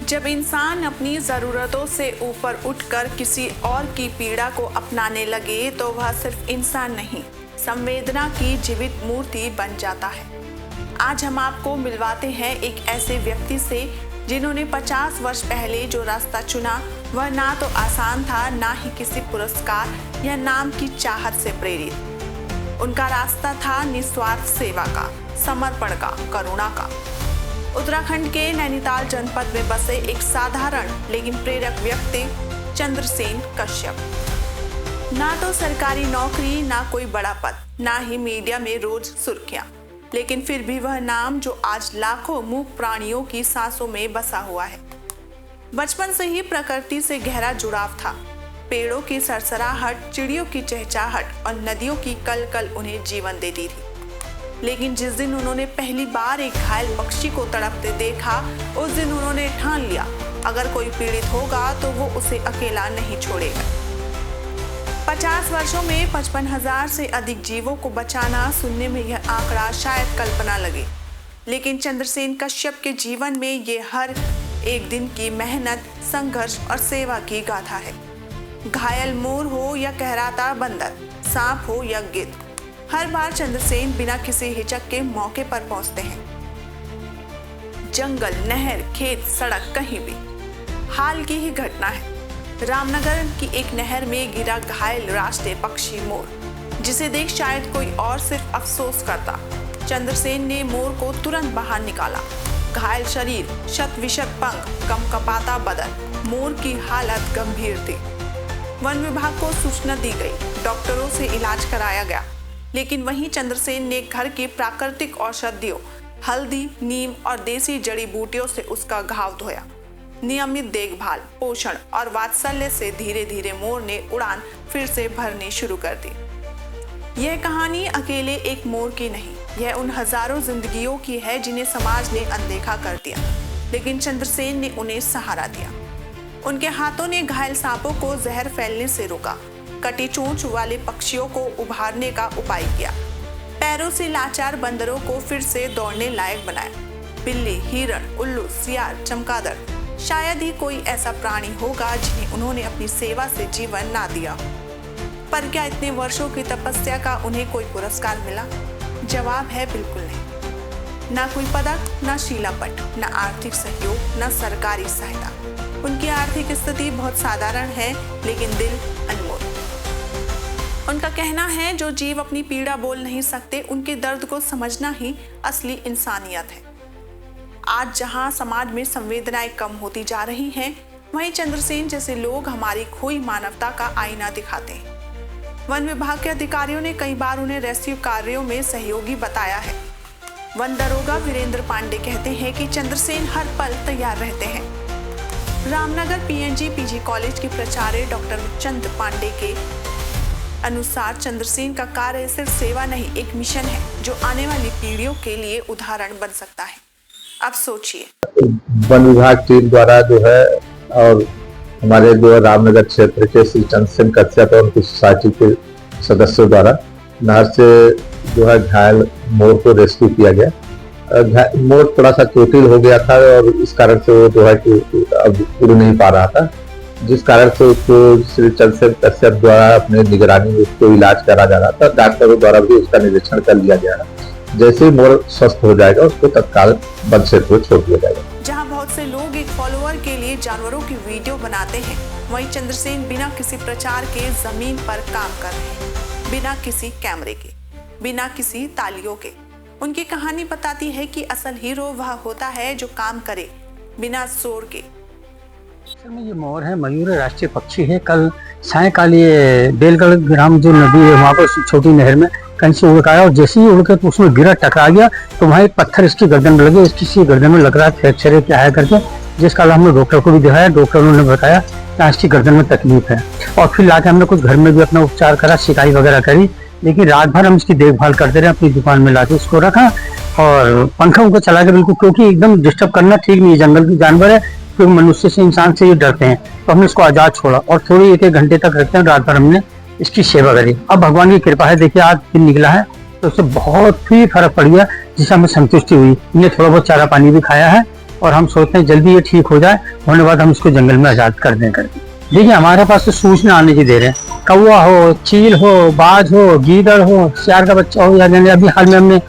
जब इंसान अपनी ज़रूरतों से ऊपर उठकर किसी और की पीड़ा को अपनाने लगे तो वह सिर्फ इंसान नहीं, संवेदना की जीवित मूर्ति बन जाता है। आज हम आपको मिलवाते हैं एक ऐसे व्यक्ति से जिन्होंने 50 वर्ष पहले जो रास्ता चुना वह ना तो आसान था, ना ही किसी पुरस्कार या नाम की चाहत से प्रेरित। उनका रास्ता था निस्वार्थ सेवा का, समर्पण का, करुणा का। उत्तराखंड के नैनीताल जनपद में बसे एक साधारण लेकिन प्रेरक व्यक्ति चंद्रसेन कश्यप। ना तो सरकारी नौकरी, ना कोई बड़ा पद, ना ही मीडिया में रोज सुर्खियां, लेकिन फिर भी वह नाम जो आज लाखों मूक प्राणियों की सांसों में बसा हुआ है। बचपन से ही प्रकृति से गहरा जुड़ाव था। पेड़ों की सरसराहट, चिड़ियों की चहचहाहट और नदियों की कलकल उन्हें जीवन देती थी। लेकिन जिस दिन उन्होंने पहली बार एक घायल पक्षी को तड़पते देखा, उस दिन उन्होंने ठान लिया अगर कोई पीड़ित होगा तो वो उसे अकेला नहीं छोड़ेगा। 50 वर्षों में 55,000 से अधिक जीवों को बचाना, सुनने में यह आंकड़ा शायद कल्पना लगे, लेकिन चंद्रसेन कश्यप के जीवन में ये हर एक दिन की मेहनत, संघर्ष और सेवा की गाथा है। घायल मोर हो या कहराता बंदर, सांप हो या गिद्ध, हर बार चंद्रसेन बिना किसी हिचक के मौके पर पहुंचते हैं। जंगल, नहर, खेत, सड़क, कहीं भी। हाल की ही घटना है। रामनगर की एक नहर में गिरा घायल राष्ट्रीय पक्षी मोर, जिसे देख शायद कोई और सिर्फ अफसोस करता। चंद्रसेन ने मोर को तुरंत बाहर निकाला। घायल शरीर, शत-विशत पंख, कंपकपाता बदन, मोर की हालत गंभीर थी। वन विभाग को सूचना दी गई, डॉक्टरों से इलाज कराया गया, लेकिन वहीं चंद्रसेन ने घर की प्राकृतिक औषधियों, हल्दी, नीम और देसी जड़ी बूटियों से उसका घाव धोया। नियमित देखभाल, पोषण और वात्सल्य से धीरे धीरे मोर ने उड़ान फिर से भरनी शुरू कर दी। यह कहानी अकेले एक मोर की नहीं, यह उन हजारों जिंदगियों की है जिन्हें समाज ने अनदेखा कर दिया, लेकिन चंद्रसेन ने उन्हें सहारा दिया। उनके हाथों ने घायल सांपों को जहर फैलने से रोका, कटी चोंच वाले पक्षियों को उभारने का उपाय किया, पैरों से लाचार बंदरों को फिर से दौड़ने लायक बनाया। बिल्ली, हिरण, उल्लू, सियार, चमगादड़, शायद ही कोई ऐसा प्राणी होगा जिन्हें उन्होंने अपनी सेवा से जीवन ना दिया। पर क्या इतने वर्षों की तपस्या का उन्हें कोई पुरस्कार मिला? जवाब है बिल्कुल नहीं। ना कोई पदक, ना शीलापट, ना आर्थिक सहयोग, ना सरकारी सहायता। उनकी आर्थिक स्थिति बहुत साधारण है, लेकिन दिल अनमोल। उनका कहना है जो जीव अपनी पीड़ा बोल नहीं सकते, उनके दर्द को समझना ही असली इंसानियत है। आज जहां समाज में संवेदनाएं कम होती जा रही हैं, वहीं चंद्रसेन जैसे लोग हमारी खोई मानवता का आईना दिखाते हैं। वन विभाग के अधिकारियों ने कई बार उन्हें रेस्क्यू कार्यों में सहयोगी बताया है। वन दरोगा वीरेंद्र पांडे कहते हैं कि चंद्रसेन हर पल तैयार रहते हैं। रामनगर पीएनजी पीजी कॉलेज के प्राचार्य डॉक्टर चंद्र पांडे के अनुसार चंद्रसेन का कार्य सिर्फ सेवा नहीं, एक मिशन है जो आने वाली पीढ़ियों के लिए उदाहरण बन सकता है। अब सोचिए, वन विभाग टीम द्वारा जो है और हमारे जो रामनगर क्षेत्र के श्री चंद्रसेन कश्यप और उनकी सोसाइटी के सदस्यों द्वारा नहर से जो है घायल मोर को रेस्क्यू किया गया। मोर थोड़ा सा चोटिल हो गया था और इस कारण से वो जो है कि अब उड़ नहीं पा रहा था, जिस कारण से उसको श्री चंद्रसेन कश्यप द्वारा अपने निगरानी में उसको इलाज करा जा रहा था। डॉक्टरों द्वारा भी उसका निरीक्षण कर लिया गया है। जैसे ही मोर स्वस्थ हो जाएगा उसको तत्काल वन क्षेत्र को छोड़ दिया जाएगा। जहां बहुत से लोग एक फॉलोअर के लिए जानवरों की वीडियो बनाते हैं, वहीं चंद्रसेन बिना किसी प्रचार के जमीन पर काम कर रहे हैं, बिना किसी कैमरे के, बिना किसी तालियों के। उनकी कहानी बताती है कि असल हीरो वह होता है जो काम करे बिना शोर के। ये मोर है, मयूर है, राष्ट्रीय पक्षी है। कल सायंकाल ये बेलगढ़ ग्राम जो नदी है वहाँ पर छोटी नहर में कहीं से उड़ आया और जैसे ही उड़ के तो उसमें गिरा, टकरा गया तो वहाँ एक पत्थर इसकी गर्दन में लगे। इसकी गर्दन में लग रहा है फ्रैक्चर क्या है करके, जिस कारण हमने डॉक्टर को भी दिखाया। डॉक्टर ने बताया कि इसकी गर्दन में तकलीफ है और फिर लाके हमने कुछ घर में भी अपना उपचार करा, सिकाई वगैरह करी, लेकिन रात भर हम इसकी देखभाल करते रहे। अपनी दुकान में लाके उसको रखा और पंखा उनको चला के बिल्कुल, क्योंकि एकदम डिस्टर्ब करना ठीक नहीं है, जंगल की जानवर है, क्योंकि मनुष्य से, इंसान से ये डरते हैं। तो हमने इसको आजाद छोड़ा और थोड़ी एक घंटे तक रखते हैं। रात भर हमने इसकी सेवा करी। अब भगवान की कृपा है, देखिए आज दिन निकला है तो उससे बहुत ही फर्क पड़ गया, जिससे हमें संतुष्टि हुई। इन्हें थोड़ा बहुत चारा पानी भी खाया है और हम सोचते हैं जल्दी ये ठीक हो जाए, होने के बाद हम इसको जंगल में आज़ाद कर दें करके। देखिए हमारे पास तो सूचना आने की देर है, कौवा हो, चील हो, बाज हो, गीदड़ हो, सियार का बच्चा हो, या अभी हाल में हमने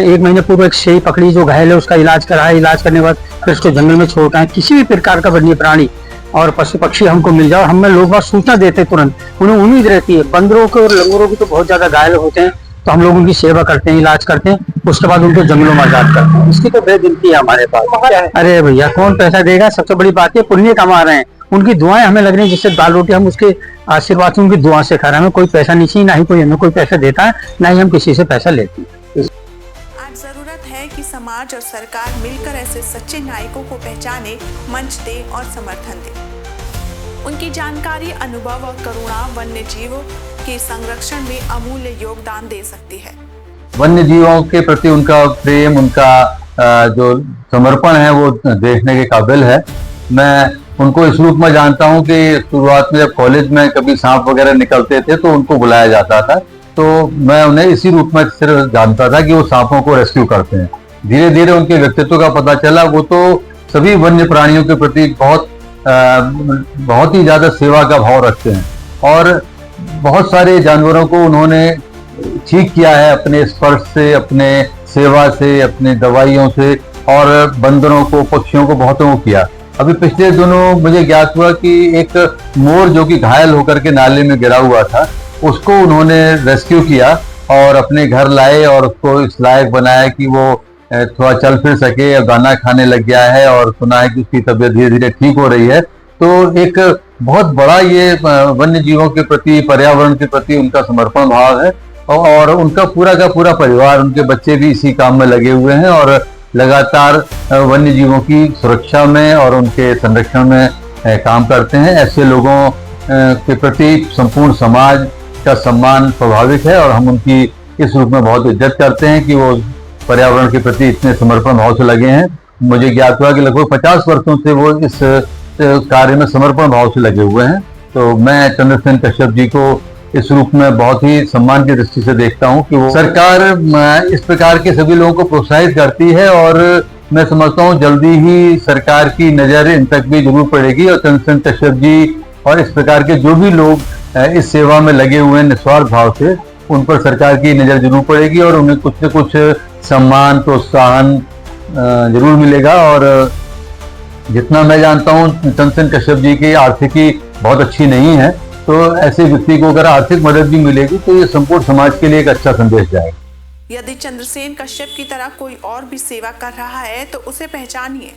1 महीने पूर्व एक शेर पकड़ी जो घायल है, उसका इलाज कराया, इलाज करने के बाद फिर उसको जंगल में छोड़ के किसी भी प्रकार का वन्य प्राणी और पशु पक्षी हमको मिल जाए, हमें लोग बात सूचना देते तुरंत, उन्हें उम्मीद रहती है। बंदरों के और लंगूरों की तो बहुत ज्यादा घायल होते हैं, तो हम लोग उनकी सेवा करते हैं, इलाज करते हैं, उसके बाद उनको जंगलों में आजाद करते हैं। इसकी तो बेदिलती है हमारे पास। अरे भैया कौन पैसा देगा, सबसे बड़ी बात है पुण्य कमा रहे हैं, उनकी दुआएं हमें लग रही है, जिससे दाल रोटी हम उसके आशीर्वाद से, उनकी दुआ से खा रहे हैं। हमें कोई पैसा नहीं चाहिए, ना ही कोई हमें कोई पैसा देता है, ना ही हम किसी से पैसा लेते हैं। आज जरूरत है कि समाज और सरकार मिलकर ऐसे सच्चे नायकों को पहचाने, मंच दे और समर्थन दे। उनकी जानकारी, अनुभव और करुणा वन्य जीवों के संरक्षण में अमूल्य योगदान दे सकती है। वन्य जीवों के प्रति उनका प्रेम, उनका जो समर्पण है वो देखने के काबिल है। मैं उनको इस रूप में जानता हूं कि शुरुआत में जब कॉलेज में कभी सांप वगैरह निकलते थे तो उनको बुलाया जाता था, तो मैं उन्हें इसी रूप में सिर्फ जानता था कि वो सांपों को रेस्क्यू करते हैं। धीरे धीरे उनके व्यक्तित्व का पता चला, वो तो सभी वन्य प्राणियों के प्रति बहुत ही ज्यादा सेवा का भाव रखते हैं, और बहुत सारे जानवरों को उन्होंने ठीक किया है अपने स्पर्श से, अपने सेवा से, अपने दवाइयों से, और बंदरों को, पक्षियों को बहुतों को किया। अभी पिछले दिनों मुझे ज्ञात हुआ कि एक मोर जो कि घायल होकर के नाले में गिरा हुआ था, उसको उन्होंने रेस्क्यू किया और अपने घर लाए और उसको इस लायक बनाया कि वो थोड़ा चल फिर सके, दाना खाने लग गया है, और सुना है कि उसकी तबीयत धीरे धीरे ठीक हो रही है। तो एक बहुत बड़ा ये वन्य जीवों के प्रति, पर्यावरण के प्रति उनका समर्पण भाव है, और उनका पूरा का पूरा परिवार, उनके बच्चे भी इसी काम में लगे हुए हैं और लगातार वन्य जीवों की सुरक्षा में और उनके संरक्षण में काम करते हैं। ऐसे लोगों के प्रति संपूर्ण समाज का सम्मान स्वाभाविक है, और हम उनकी इस रूप में बहुत इज्जत करते हैं कि वो पर्यावरण के प्रति इतने समर्पण भाव से लगे हैं। मुझे ज्ञात हुआ कि लगभग 50 वर्षों से वो इस कार्य में समर्पण भाव से लगे हुए हैं। तो मैं चंद्रसेन कश्यप जी को इस रूप में बहुत ही सम्मान की दृष्टि से देखता हूं कि वो सरकार इस प्रकार के सभी लोगों को प्रोत्साहित करती है, और मैं समझता हूं जल्दी ही सरकार की नजर इन तक भी जरूर पड़ेगी, और चंद्रसेन कश्यप जी और इस प्रकार के जो भी लोग इस सेवा में लगे हुए हैं निस्वार्थ भाव से, उन पर सरकार की नजर जरूर पड़ेगी और उन्हें कुछ न कुछ सम्मान, प्रोत्साहन जरूर मिलेगा। और जितना मैं जानता हूं चंद्रसेन कश्यप जी की आर्थिकी बहुत अच्छी नहीं है, तो ऐसे व्यक्ति को अगर आर्थिक मदद भी मिलेगी तो ये संपूर्ण समाज के लिए एक अच्छा संदेश जाएगा। यदि चंद्रसेन कश्यप की तरह कोई और भी सेवा कर रहा है तो उसे पहचानिए।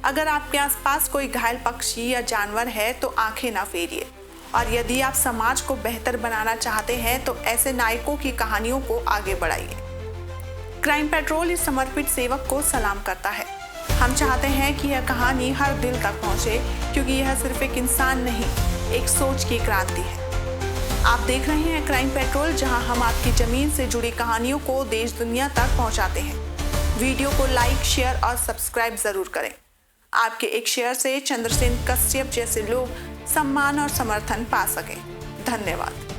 अगर आपके आसपास कोई घायल पक्षी या जानवर है तो आंखें ना फेरिए, और यदि आप समाज को बेहतर बनाना चाहते हैं तो ऐसे नायकों की कहानियों को आगे बढ़ाइए। क्राइम पेट्रोल इस समर्पित सेवक को सलाम करता है। हम चाहते हैं कि यह कहानी हर दिल तक पहुंचे, क्योंकि यह सिर्फ एक इंसान नहीं, एक सोच की क्रांति है। आप देख रहे हैं क्राइम पेट्रोल, जहां हम आपकी जमीन से जुड़ी कहानियों को देश दुनिया तक पहुंचाते हैं। वीडियो को लाइक, शेयर और सब्सक्राइब जरूर करें। आपके एक शेयर से चंद्रसेन कश्यप जैसे लोग सम्मान और समर्थन पा सकें। धन्यवाद।